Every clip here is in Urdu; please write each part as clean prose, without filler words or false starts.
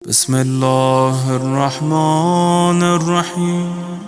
بسم اللہ الرحمن الرحیم۔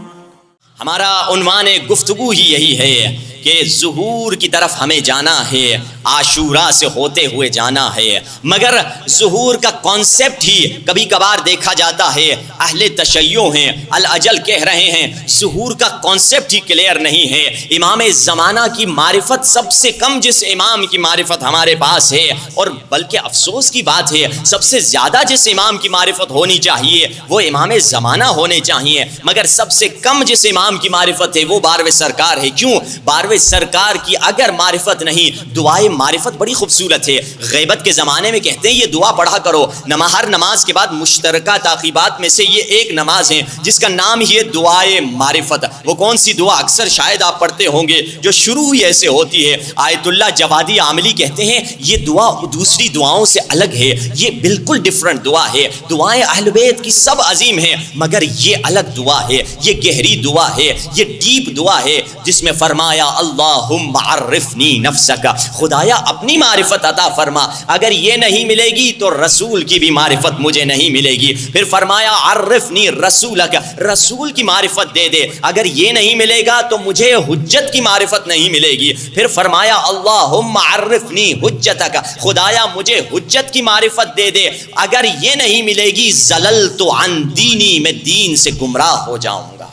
ہمارا عنوان گفتگو ہی یہی ہے کہ ظہور کی طرف ہمیں جانا ہے، عاشورہ سے ہوتے ہوئے جانا ہے، مگر ظہور کا کانسیپٹ ہی کبھی کبھار دیکھا جاتا ہے اہل تشیع ہیں، الاجل کہہ رہے ہیں ظہور کا کانسیپٹ ہی کلیئر نہیں ہے۔ امام زمانہ کی معرفت سب سے کم جس امام کی معرفت ہمارے پاس ہے، اور بلکہ افسوس کی بات ہے سب سے زیادہ جس امام کی معرفت ہونی چاہیے وہ امام زمانہ ہونے چاہیے، مگر سب سے کم جس امام کی معرفت ہے وہ باروِ سرکار ہے۔ کیوں؟ باروِ سرکار کی اگر معرفت نہیں، دعائے معرفت بڑی خوبصورت ہے۔ غیبت کے زمانے میں کہتے ہیں یہ دعا پڑھا کرو، ہر نماز کے بعد مشترکہ تعقیبات میں سے یہ ایک نماز ہے جس کا نام ہی ہے دعائے معرفت۔ وہ کون سی دعا؟ اکثر شاید آپ پڑھتے ہوں گے جو شروع ہی ایسے ہوتی ہے۔ آیت اللہ جوادی عاملی کہتے ہیں یہ دعا دوسری دعاؤں سے الگ ہے، یہ بالکل ڈیفرنٹ دعا ہے۔ دعائیں اہل بیت کی سب عظیم ہیں، مگر یہ الگ دعا ہے، یہ گہری دعا ہے، یہ ڈیپ دعا ہے جس میں فرمایا اللہم عرفنی نفسک، خدایا اپنی معرفت عطا فرما، اگر یہ نہیں ملے گی تو رسول کی بھی معرفت مجھے نہیں ملے گی۔ پھر فرمایا عرفنی رسولک، رسول کی معرفت دے دے، اگر یہ نہیں ملے گا تو مجھے حجت کی معرفت نہیں ملے گی۔ پھر فرمایا اللہم عرفنی حجتک، خدایا مجھے حجت کی معرفت دے دے، اگر یہ نہیں ملے گی زللت عن دینی، میں دین سے گمراہ ہو جاؤں گا۔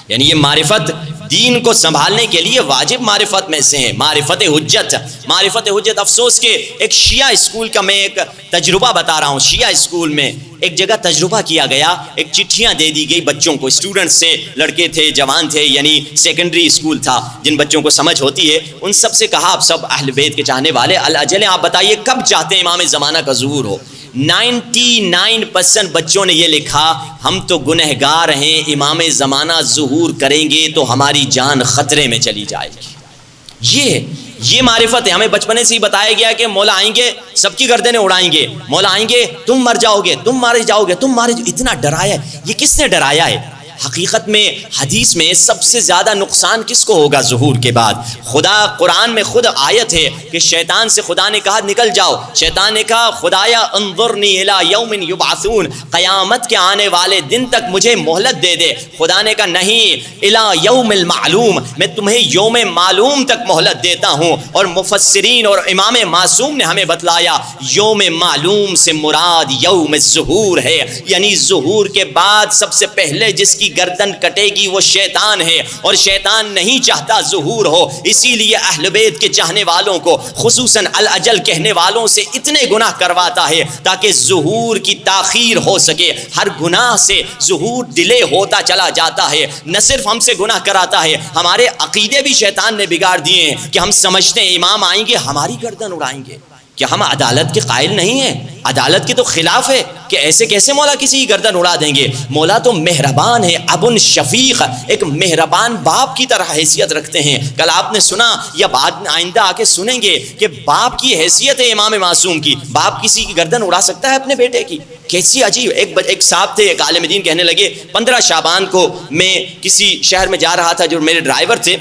یعنی یہ معرفت دین کو سنبھالنے کے لیے واجب معرفت میں سے ہے، معرفت حجت۔ معرفت حجت، افسوس کہ ایک شیعہ اسکول کا میں ایک تجربہ بتا رہا ہوں۔ شیعہ اسکول میں ایک جگہ تجربہ کیا گیا، ایک چٹھیاں دے دی گئی بچوں کو، اسٹوڈنٹس سے، لڑکے تھے، جوان تھے، یعنی سیکنڈری اسکول تھا، جن بچوں کو سمجھ ہوتی ہے، ان سب سے کہا آپ سب اہل بیت کے چاہنے والے الاجل آپ بتائیے کب چاہتے ہیں امام زمانہ کا ظہور ہو؟ 99% بچوں نے یہ لکھا ہم تو گنہگار ہیں، امام زمانہ ظہور کریں گے تو ہماری جان خطرے میں چلی جائے گی۔ یہ معرفت ہے۔ ہمیں بچپنے سے ہی بتایا گیا کہ مولا آئیں گے سب کی گردنیں اڑائیں گے، مولا آئیں گے تم مر جاؤ گے، تم مارے جاؤ گے، تم مارے، اتنا ڈرایا ہے۔ یہ کس نے ڈرایا ہے؟ حقیقت میں حدیث میں سب سے زیادہ نقصان کس کو ہوگا ظہور کے بعد؟ خدا قرآن میں خود آیت ہے کہ شیطان سے خدا نے کہا نکل جاؤ، شیطان نے کہا خدایا انظرنی الی یوم یبعثون، قیامت کے آنے والے دن تک مجھے مہلت دے دے۔ خدا نے کہا نہیں، الی یوم المعلوم، میں تمہیں یوم معلوم تک مہلت دیتا ہوں۔ اور مفسرین اور امام معصوم نے ہمیں بتلایا یوم معلوم سے مراد یوم الظہور ہے، یعنی ظہور کے بعد سب سے پہلے جس کی گردن کٹے گی وہ شیطان ہے، اور شیطان نہیں چاہتا ظہور ہو۔ اسی لیے اہل بیت کے چاہنے والوں کو، خصوصاً الاجل کہنے والوں سے اتنے گناہ کرواتا ہے تاکہ ظہور کی تاخیر ہو سکے۔ ہر گناہ سے ظہور ڈیلے ہوتا چلا جاتا ہے۔ نہ صرف ہم سے گناہ کراتا ہے، ہمارے عقیدے بھی شیطان نے بگاڑ دیے ہیں کہ ہم سمجھتے ہیں امام آئیں گے ہماری گردن اڑائیں گے۔ کیا ہم عدالت کے قائل نہیں ہیں؟ عدالت کے تو خلاف ہے کہ ایسے کیسے مولا کسی کی گردن اڑا دیں گے۔ مولا تو مہربان ہے، ابن شفیق، ایک مہربان باپ کی طرح حیثیت رکھتے ہیں۔ کل آپ نے سنا یا بعد میں آئندہ آ کے سنیں گے کہ باپ کی حیثیت ہے امام معصوم کی، باپ کسی کی گردن اڑا سکتا ہے اپنے بیٹے کی؟ کیسی عجیب۔ ایک صاحب تھے، ایک عالم دین کہنے لگے 15 شعبان کو میں کسی شہر میں جا رہا تھا، جو میرے ڈرائیور تھے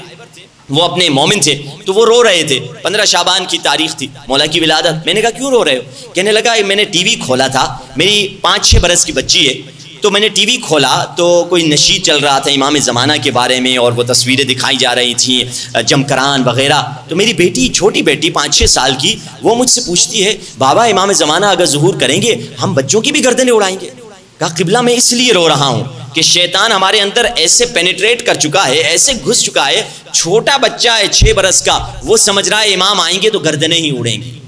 وہ اپنے مومن تھے، تو وہ رو رہے تھے۔ 15 شعبان کی تاریخ تھی، مولا کی ولادت۔ میں نے کہا کیوں رو رہے ہو؟ کہنے لگا میں نے ٹی وی کھولا تھا، میری 5-6 برس کی بچی ہے، تو میں نے ٹی وی کھولا تو کوئی نشید چل رہا تھا امام زمانہ کے بارے میں، اور وہ تصویریں دکھائی جا رہی تھیں، جمکران وغیرہ۔ تو میری بیٹی، چھوٹی بیٹی 5-6 سال کی، وہ مجھ سے پوچھتی ہے بابا امام زمانہ اگر ظہور کریں گے ہم بچوں کی بھی گردنیں اڑائیں گے؟ کہا قبلہ میں اس لیے رو رہا ہوں کہ شیطان ہمارے اندر ایسے پینیٹریٹ کر چکا ہے، ایسے گھس چکا ہے، چھوٹا بچہ ہے 6 برس کا، وہ سمجھ رہا ہے امام آئیں گے تو گردنیں ہی اڑیں گی۔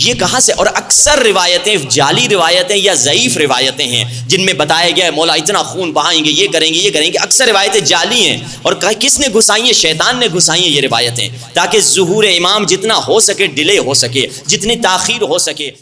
یہ کہاں سے؟ اور اکثر روایتیں جعلی روایتیں یا ضعیف روایتیں ہیں جن میں بتایا گیا ہے مولا اتنا خون بہائیں گے، یہ کریں گے، یہ کریں گے۔ اکثر روایتیں جعلی ہیں، اور کس نے گھسائی ہیں؟ شیطان نے گھسائی ہیں یہ روایتیں، تاکہ ظہور امام جتنا ہو سکے ڈیلے ہو سکے، جتنی تاخیر ہو سکے۔